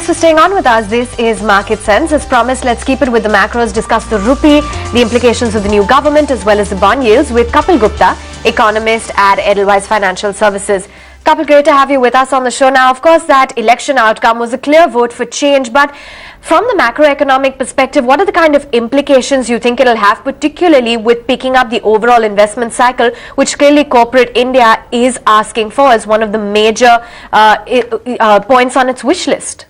for staying on with us. This is Market Sense. As promised, let's keep it with the macros, discuss the rupee, the implications of the new government, as well as the bond yields with Kapil Gupta, economist at Edelweiss Financial Services. Kapil, great to have you with us on the show. Now, of course, that election outcome was a clear vote for change, but from the macroeconomic perspective, what are the kind of implications you think it'll have, particularly with picking up the overall investment cycle, which clearly corporate India is asking for as one of the major points on its wish list?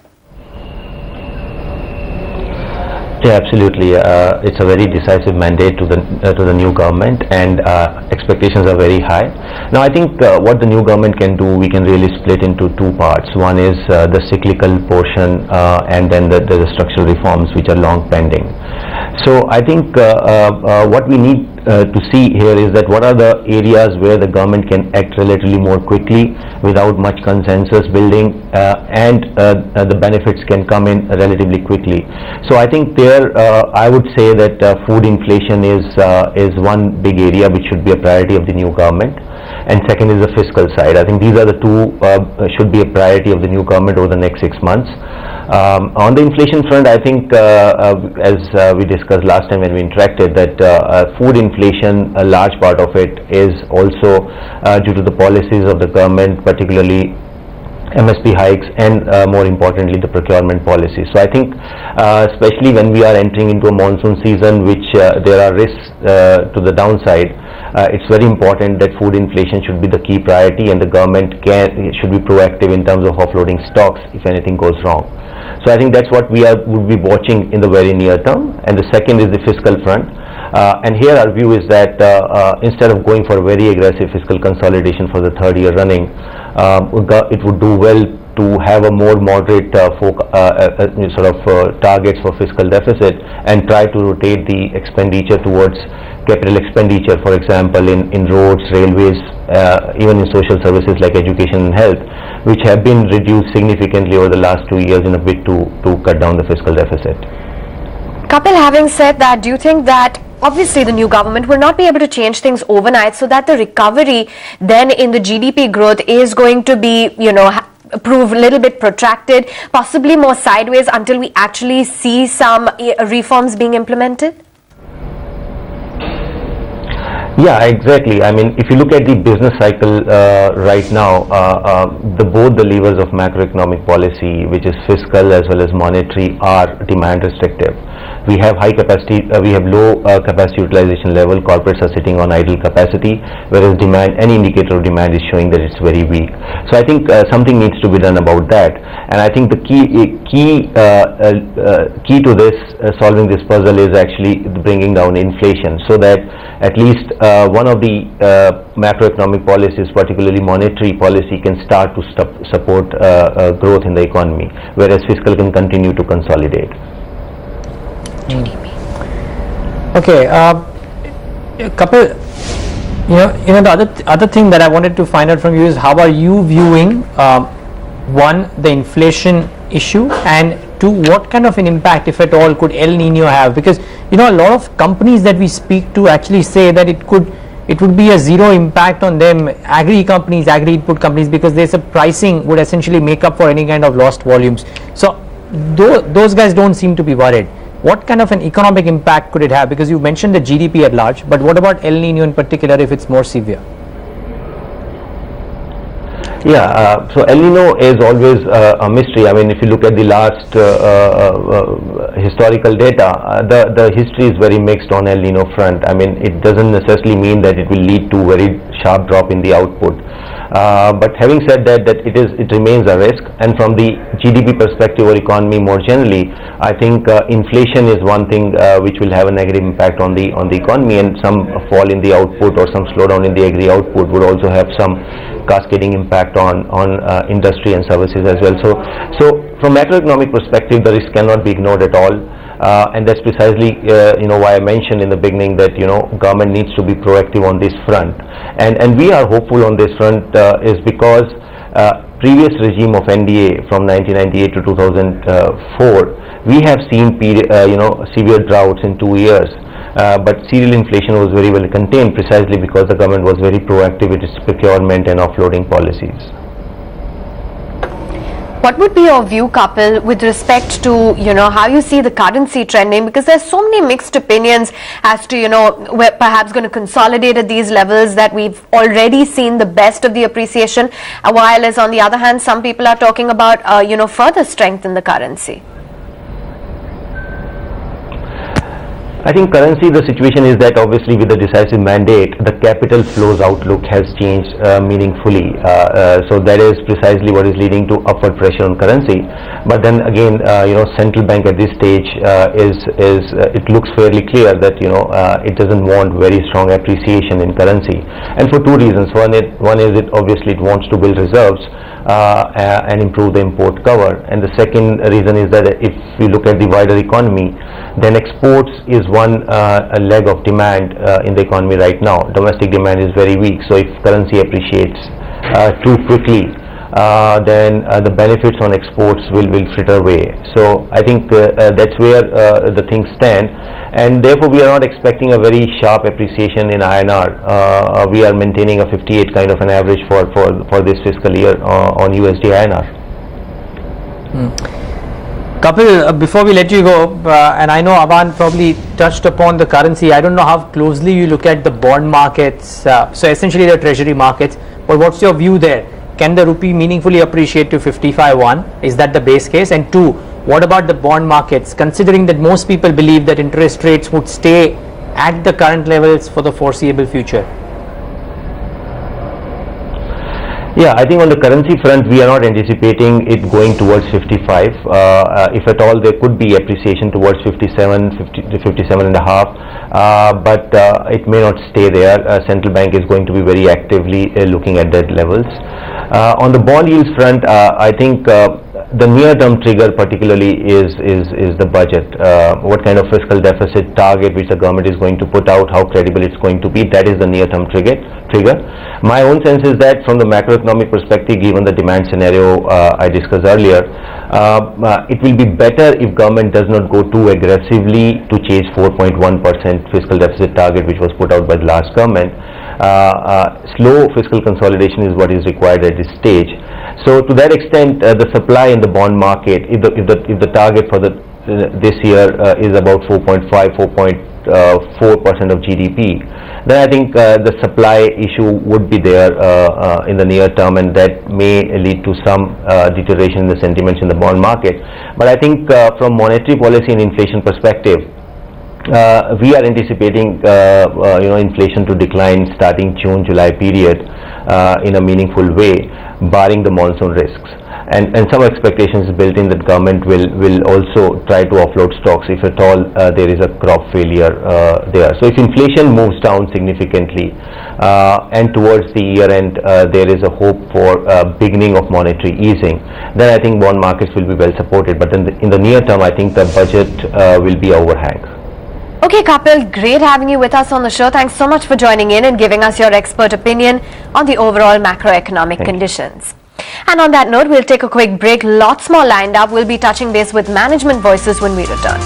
Yeah, absolutely. It's a very decisive mandate to the new government, and expectations are very high. Now, I think what the new government can do, we can really split into two parts. One is the cyclical portion, and then the structural reforms, which are long pending. So, I think what we need to see here is that what are the areas where the government can act relatively more quickly without much consensus building, and the benefits can come in relatively quickly. So, I think I would say that food inflation is one big area which should be a priority of the new government, and second is the fiscal side. I think these are the two should be a priority of the new government over the next 6 months. On the inflation front, I think as we discussed last time when we interacted, that food inflation, a large part of it is also due to the policies of the government, particularly MSP hikes, and more importantly the procurement policy. So I think especially when we are entering into a monsoon season, which there are risks to the downside, it's very important that food inflation should be the key priority, and the government should be proactive in terms of offloading stocks if anything goes wrong. So I think that's what we would be watching in the very near term. And the second is the fiscal front. And here our view is that instead of going for a very aggressive fiscal consolidation for the third year running, it would do well to have a more moderate targets for fiscal deficit, and try to rotate the expenditure towards capital expenditure, for example in roads, railways, even in social services like education and health, which have been reduced significantly over the last 2 years in a bid to cut down the fiscal deficit. Kapil, having said that, do you think that obviously the new government will not be able to change things overnight, so that the recovery then in the GDP growth is going to be, prove a little bit protracted, possibly more sideways until we actually see some reforms being implemented? Yeah, exactly. I mean, if you look at the business cycle right now, both the levers of macroeconomic policy, which is fiscal as well as monetary, are demand restrictive. We have high capacity, we have low capacity utilization level. Corporates are sitting on idle capacity, whereas any indicator of demand is showing that it's very weak. So I think something needs to be done about that. And I think the key to this solving this puzzle is actually bringing down inflation, so that at least one of the macroeconomic policies, particularly monetary policy, can start to support growth in the economy, whereas fiscal can continue to consolidate. Okay, Kapil, the other thing that I wanted to find out from you is, how are you viewing one, the inflation issue, and two, what kind of an impact, if at all, could El Nino have? Because a lot of companies that we speak to actually say that it would be a zero impact on them, agri companies, agri input companies, because there's a pricing would essentially make up for any kind of lost volumes. So those guys don't seem to be worried. What kind of an economic impact could it have? Because you mentioned the GDP at large, but what about El Nino in particular if it's more severe? Yeah, so El Nino is always a mystery. I mean, if you look at the last historical data, the history is very mixed on El Nino front. I mean, it doesn't necessarily mean that it will lead to very sharp drop in the output. But having said that, it remains a risk. And from the GDP perspective or economy more generally, I think inflation is one thing which will have a negative impact on the economy, and some fall in the output or some slowdown in the agri output would also have some cascading impact on industry and services as well. So from macroeconomic perspective, the risk cannot be ignored at all. And that's precisely why I mentioned in the beginning that government needs to be proactive on this front, and we are hopeful on this front is because previous regime of NDA from 1998 to 2004, we have seen severe droughts in 2 years, but cereal inflation was very well contained, precisely because the government was very proactive with its procurement and offloading policies. What would be your view, Kapil, with respect to, how you see the currency trending? Because there's so many mixed opinions as to, we're perhaps going to consolidate at these levels, that we've already seen the best of the appreciation, while as on the other hand, some people are talking about, further strength in the currency. I think currency, the situation is that obviously with the decisive mandate, the capital flows outlook has changed meaningfully. So that is precisely what is leading to upward pressure on currency. But then again, central bank at this stage it looks fairly clear that it doesn't want very strong appreciation in currency, and for two reasons. One is it obviously it wants to build reserves and improve the import cover, and the second reason is that if we look at the wider economy, then exports is one leg of demand in the economy right now. Domestic demand is very weak, so if currency appreciates too quickly, then the benefits on exports will fritter away. So I think that's where the things stand, and therefore we are not expecting a very sharp appreciation in INR. We are maintaining a 58 kind of an average for this fiscal year on USD INR. Kapil, before we let you go, and I know Avan probably touched upon the currency, I don't know how closely you look at the bond markets, so essentially the treasury markets, but what's your view there? Can the rupee meaningfully appreciate to 55.1? Is that the base case? And two, what about the bond markets, considering that most people believe that interest rates would stay at the current levels for the foreseeable future? Yeah, I think on the currency front, we are not anticipating it going towards 55. If at all, there could be appreciation towards 57, 57 and a half, but it may not stay there. Central bank is going to be very actively looking at that levels. On the bond yields front, I think the near-term trigger particularly is the budget. What kind of fiscal deficit target which the government is going to put out, how credible it's going to be, that is the near-term trigger. My own sense is that from the macroeconomic perspective, given the demand scenario I discussed earlier, it will be better if government does not go too aggressively to chase 4.1% fiscal deficit target which was put out by the last government. Slow fiscal consolidation is what is required at this stage. So to that extent, the supply in the bond market, if the target for this year is about 4.4% of GDP, then I think the supply issue would be there in the near term, and that may lead to some deterioration in the sentiments in the bond market. But I think from monetary policy and inflation perspective, we are anticipating inflation to decline starting June-July period in a meaningful way, barring the monsoon risks. And some expectations built in that government will also try to offload stocks if at all there is a crop failure there. So if inflation moves down significantly and towards the year end there is a hope for beginning of monetary easing, then I think bond markets will be well supported. But in the near term, I think the budget will be overhang. Okay, Kapil, great having you with us on the show. Thanks so much for joining in and giving us your expert opinion on the overall macroeconomic conditions. And on that note, we'll take a quick break. Lots more lined up. We'll be touching base with management voices when we return.